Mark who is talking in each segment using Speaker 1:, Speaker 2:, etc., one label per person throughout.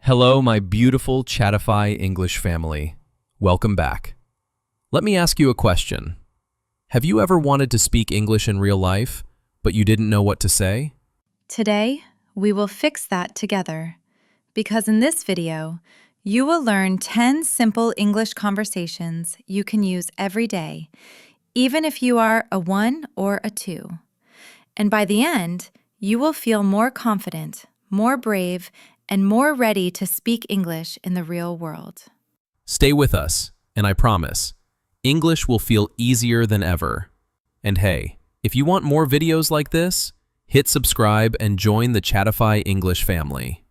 Speaker 1: Hello, my beautiful Chatify English family. Welcome back. Let me ask you a question. Have you ever wanted to speak English in real life, but you didn't know what to say?
Speaker 2: Today, we will fix that together, because in this video, you will learn 10 simple English conversations you can use every day, even if you are a 1 or a 2. And by the end, you will feel more confident, more brave, and more ready to speak English in the real world.
Speaker 1: Stay with us, and I promise, English will feel easier than ever. And hey, if you want more videos like this, hit subscribe and join the Chatify English family.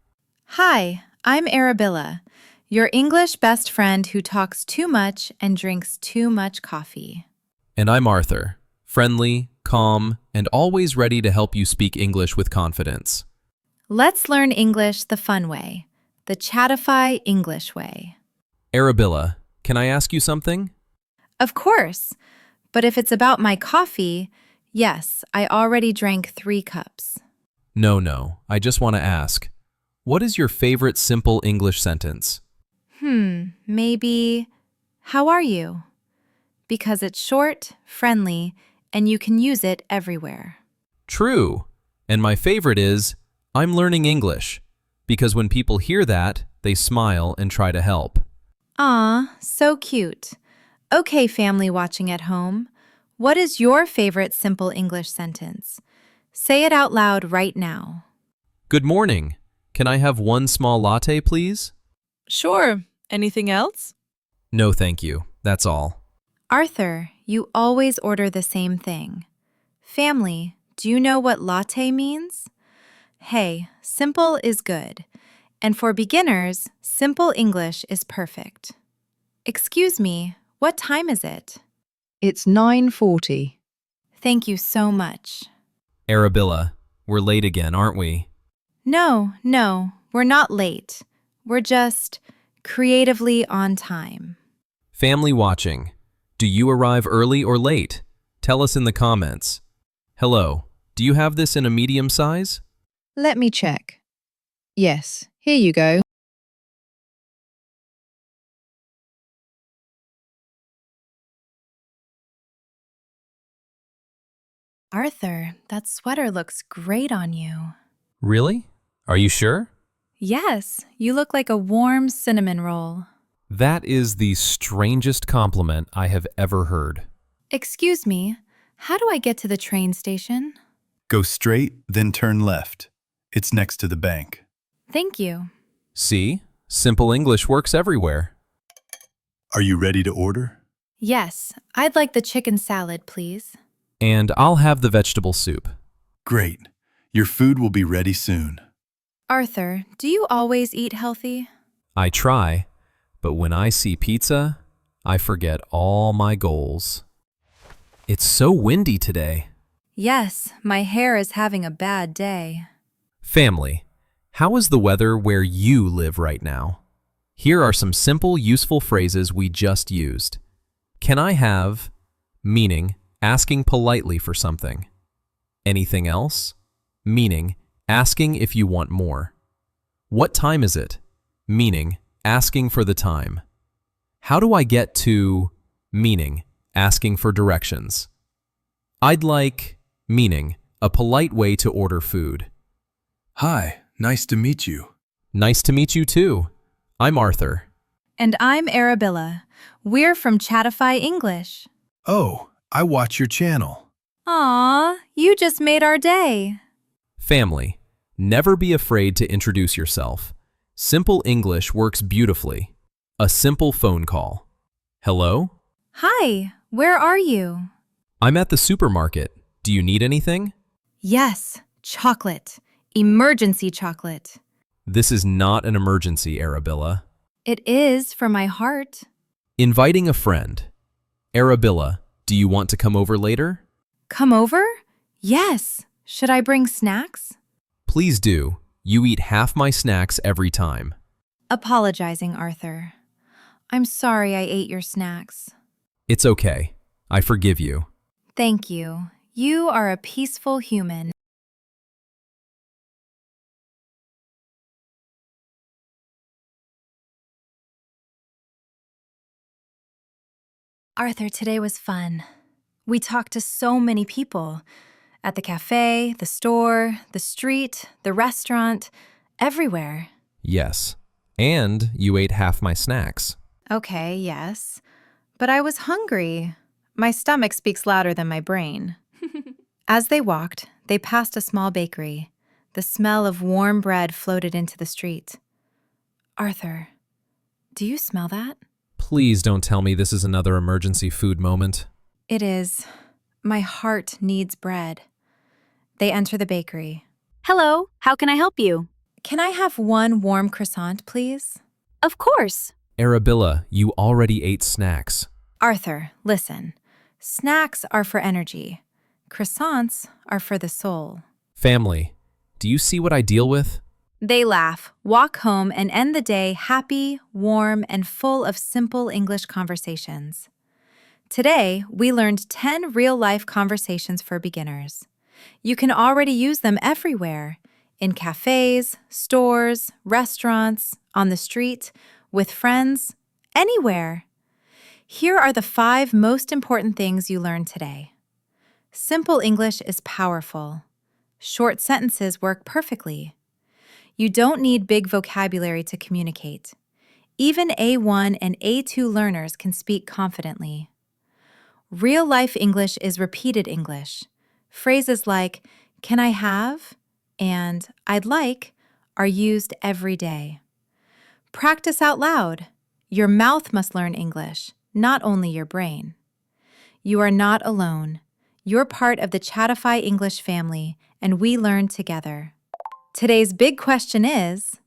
Speaker 2: Hi, I'm Arabella, your English best friend who talks too much and drinks too much coffee.
Speaker 1: And I'm Arthur, friendly, calm, and always ready to help you speak English with confidence.
Speaker 2: Let's learn English the fun way, the Chatify English way.
Speaker 1: Arabella, can I ask you something?
Speaker 2: Of course, but if it's about my coffee, yes, I already drank 3 cups.
Speaker 1: No, I just want to ask, what is your favorite simple English sentence?
Speaker 2: Maybe, how are you? Because it's short, friendly, and you can use it everywhere.
Speaker 1: True. And my favorite is, I'm learning English, because when people hear that, they smile and try to help.
Speaker 2: Aw, so cute. Okay, family watching at home, what is your favorite simple English sentence? Say it out loud right now.
Speaker 1: Good morning. Can I have one small latte, please?
Speaker 3: Sure. Anything else?
Speaker 1: No, thank you. That's all.
Speaker 2: Arthur, you always order the same thing. Family, do you know what latte means? Hey, simple is good. And for beginners, simple English is perfect. Excuse me, what time is it?
Speaker 3: It's 9:40.
Speaker 2: Thank you so much.
Speaker 1: Arabella, we're late again, aren't we?
Speaker 2: No, we're not late. We're just creatively on time.
Speaker 1: Family watching, do you arrive early or late? Tell us in the comments. Hello, do you have this in a medium size?
Speaker 3: Let me check. Yes, here you go.
Speaker 2: Arthur, that sweater looks great on you.
Speaker 1: Really? Are you sure?
Speaker 2: Yes, you look like a warm cinnamon roll.
Speaker 1: That is the strangest compliment I have ever heard.
Speaker 2: Excuse me, how do I get to the train station?
Speaker 4: Go straight, then turn left. It's next to the bank.
Speaker 2: Thank you.
Speaker 1: See? Simple English works everywhere.
Speaker 4: Are you ready to order?
Speaker 2: Yes, I'd like the chicken salad, please.
Speaker 1: And I'll have the vegetable soup.
Speaker 4: Great. Your food will be ready soon.
Speaker 2: Arthur, do you always eat healthy?
Speaker 1: I try, but when I see pizza, I forget all my goals. It's so windy today.
Speaker 2: Yes, my hair is having a bad day.
Speaker 1: Family, how is the weather where you live right now? Here are some simple, useful phrases we just used. Can I have, meaning asking politely for something. Anything else? Meaning asking if you want more. What time is it? Meaning asking for the time. How do I get to? Meaning asking for directions. I'd like, meaning a polite way to order food.
Speaker 4: Hi, nice to meet you.
Speaker 1: Nice to meet you too. I'm Arthur.
Speaker 2: And I'm Arabella. We're from Chatify English.
Speaker 4: Oh, I watch your channel.
Speaker 2: Aw, you just made our day.
Speaker 1: Family, never be afraid to introduce yourself. Simple English works beautifully. A simple phone call. Hello?
Speaker 2: Hi, where are you?
Speaker 1: I'm at the supermarket. Do you need anything?
Speaker 2: Yes, chocolate. Emergency chocolate.
Speaker 1: This is not an emergency, Arabella.
Speaker 2: It is for my heart.
Speaker 1: Inviting a friend. Arabella, do you want to come over later?
Speaker 2: Come over? Yes. Should I bring snacks?
Speaker 1: Please do. You eat half my snacks every time.
Speaker 2: Apologizing, Arthur. I'm sorry I ate your snacks.
Speaker 1: It's okay. I forgive you.
Speaker 2: Thank you. You are a peaceful human. Arthur, today was fun. We talked to so many people at the cafe, the store, the street, the restaurant, everywhere.
Speaker 1: Yes. And you ate half my snacks.
Speaker 2: Okay, yes. But I was hungry. My stomach speaks louder than my brain. As they walked, they passed a small bakery. The smell of warm bread floated into the street. Arthur, do you smell that?
Speaker 1: Please don't tell me this is another emergency food moment.
Speaker 2: It is. My heart needs bread. They enter the bakery.
Speaker 5: Hello, how can I help you?
Speaker 2: Can I have one warm croissant, please?
Speaker 5: Of course.
Speaker 1: Arabella, you already ate snacks.
Speaker 2: Arthur, listen. Snacks are for energy. Croissants are for the soul.
Speaker 1: Family, do you see what I deal with?
Speaker 2: They laugh, walk home, and end the day happy, warm, and full of simple English conversations. Today, we learned 10 real-life conversations for beginners. You can already use them everywhere, in cafes, stores, restaurants, on the street, with friends, anywhere. Here are the 5 most important things you learned today. Simple English is powerful. Short sentences work perfectly. You don't need big vocabulary to communicate. Even A1 and A2 learners can speak confidently. Real-life English is repeated English. Phrases like, "Can I have?" and "I'd like" are used every day. Practice out loud. Your mouth must learn English, not only your brain. You are not alone. You're part of the Chattify English family, and we learn together. Today's big question is,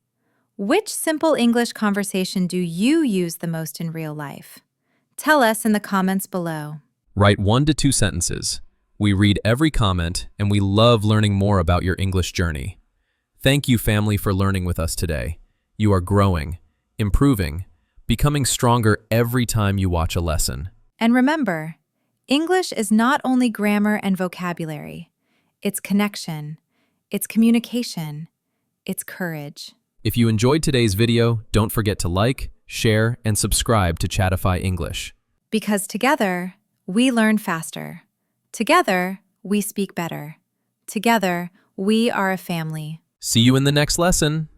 Speaker 2: which simple English conversation do you use the most in real life? Tell us in the comments below.
Speaker 1: Write 1 to 2 sentences. We read every comment, and we love learning more about your English journey. Thank you, family, for learning with us today. You are growing, improving, becoming stronger every time you watch a lesson.
Speaker 2: And remember, English is not only grammar and vocabulary. It's connection, it's communication, it's courage.
Speaker 1: If you enjoyed today's video, don't forget to like, share, and subscribe to Chattify English.
Speaker 2: Because together, we learn faster. Together, we speak better. Together, we are a family.
Speaker 1: See you in the next lesson.